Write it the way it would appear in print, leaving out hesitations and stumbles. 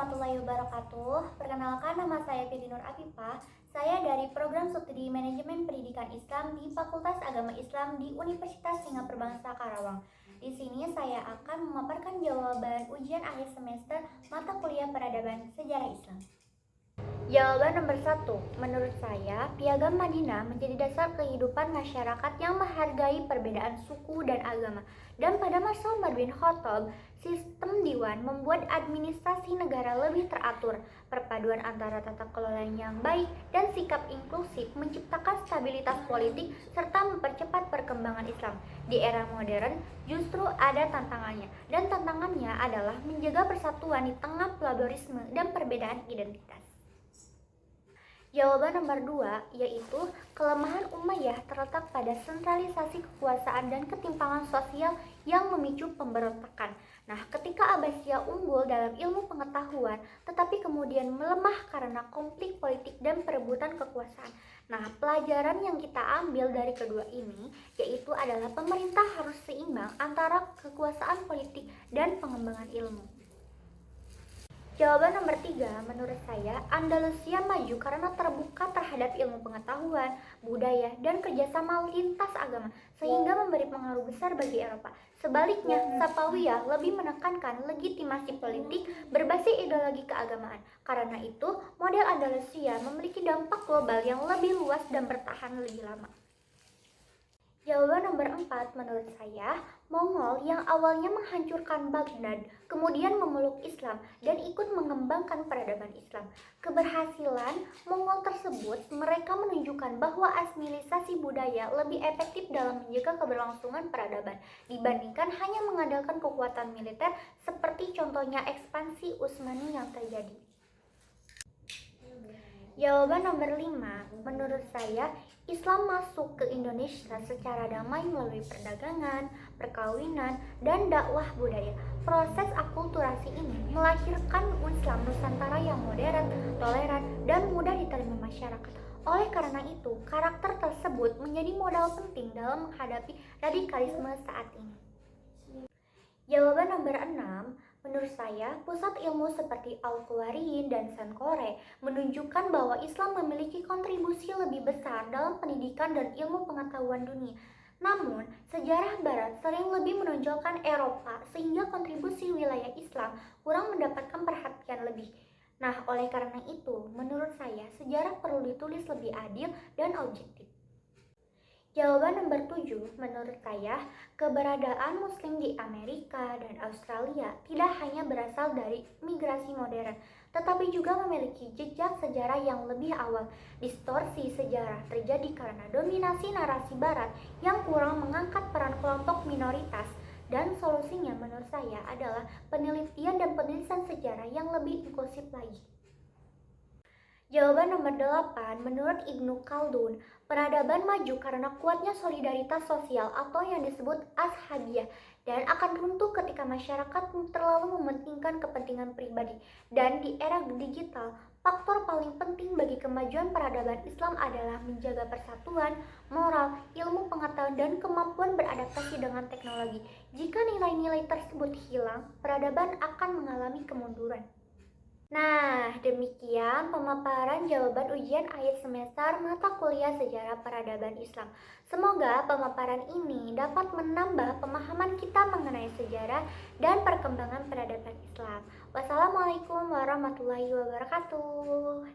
warahmatullahi wabarakatuh. Perkenalkan, nama saya Fitri Nur Afifah. Saya dari Program Studi Manajemen Pendidikan Islam di Fakultas Agama Islam di Universitas Singapura Bangsa Karawang. Di sini saya akan memaparkan jawaban ujian akhir semester mata kuliah Peradaban Sejarah Islam. Jawaban nomor 1. Menurut saya, Piagam Madinah menjadi dasar kehidupan masyarakat yang menghargai perbedaan suku dan agama. Dan pada masa Umar bin Khattab, sistem diwan membuat administrasi negara lebih teratur. Perpaduan antara tata kelola yang baik dan sikap inklusif menciptakan stabilitas politik serta mempercepat perkembangan Islam. Di era modern, justru ada tantangannya. Dan tantangannya adalah menjaga persatuan di tengah pluralisme dan perbedaan identitas. Jawaban nomor 2 yaitu kelemahan Umayyah terletak pada sentralisasi kekuasaan dan ketimpangan sosial yang memicu pemberontakan. Nah, ketika Abbasiyah unggul dalam ilmu pengetahuan, tetapi kemudian melemah karena konflik politik dan perebutan kekuasaan. Nah, pelajaran yang kita ambil dari kedua ini yaitu adalah pemerintah harus seimbang antara kekuasaan politik dan pengembangan ilmu. Jawaban nomor 3, menurut saya, Andalusia maju karena terbuka terhadap ilmu pengetahuan, budaya, dan kerjasama lintas agama, sehingga memberi pengaruh besar bagi Eropa. Sebaliknya, Safawiyah lebih menekankan legitimasi politik berbasis ideologi keagamaan. Karena itu, model Andalusia memiliki dampak global yang lebih luas dan bertahan lebih lama. Jawaban nomor 4 menurut saya, Mongol yang awalnya menghancurkan Baghdad, kemudian memeluk Islam dan ikut mengembangkan peradaban Islam. Keberhasilan Mongol tersebut, mereka menunjukkan bahwa asimilisasi budaya lebih efektif dalam menjaga keberlangsungan peradaban dibandingkan hanya mengandalkan kekuatan militer seperti contohnya ekspansi Utsmani yang terjadi. Jawaban nomor 5, menurut saya, Islam masuk ke Indonesia secara damai melalui perdagangan, perkawinan, dan dakwah budaya. Proses akulturasi ini melahirkan Islam Nusantara yang modern, toleran, dan mudah diterima masyarakat. Oleh karena itu, karakter tersebut menjadi modal penting dalam menghadapi radikalisme saat ini. Jawaban nomor 6, menurut saya, pusat ilmu seperti Al-Qawarin dan Sankore menunjukkan bahwa Islam memiliki kontribusi lebih besar dalam pendidikan dan ilmu pengetahuan dunia. Namun, sejarah Barat sering lebih menonjolkan Eropa sehingga kontribusi wilayah Islam kurang mendapatkan perhatian lebih. Nah, oleh karena itu, menurut saya, sejarah perlu ditulis lebih adil dan objektif. Jawaban nomor 7, menurut saya, keberadaan Muslim di Amerika dan Australia tidak hanya berasal dari migrasi modern, tetapi juga memiliki jejak sejarah yang lebih awal. Distorsi sejarah terjadi karena dominasi narasi Barat yang kurang mengangkat peran kelompok minoritas, dan solusinya menurut saya adalah penelitian dan penulisan sejarah yang lebih inklusif lagi. Jawaban nomor 8, menurut Ibnu Khaldun, peradaban maju karena kuatnya solidaritas sosial atau yang disebut ashabiyah dan akan runtuh ketika masyarakat terlalu mementingkan kepentingan pribadi. Dan di era digital, faktor paling penting bagi kemajuan peradaban Islam adalah menjaga persatuan, moral, ilmu pengetahuan, dan kemampuan beradaptasi dengan teknologi. Jika nilai-nilai tersebut hilang, peradaban akan mengalami kemunduran. Nah, demikian pemaparan jawaban ujian akhir semester mata kuliah Sejarah Peradaban Islam. Semoga pemaparan ini dapat menambah pemahaman kita mengenai sejarah dan perkembangan peradaban Islam. Wassalamualaikum warahmatullahi wabarakatuh.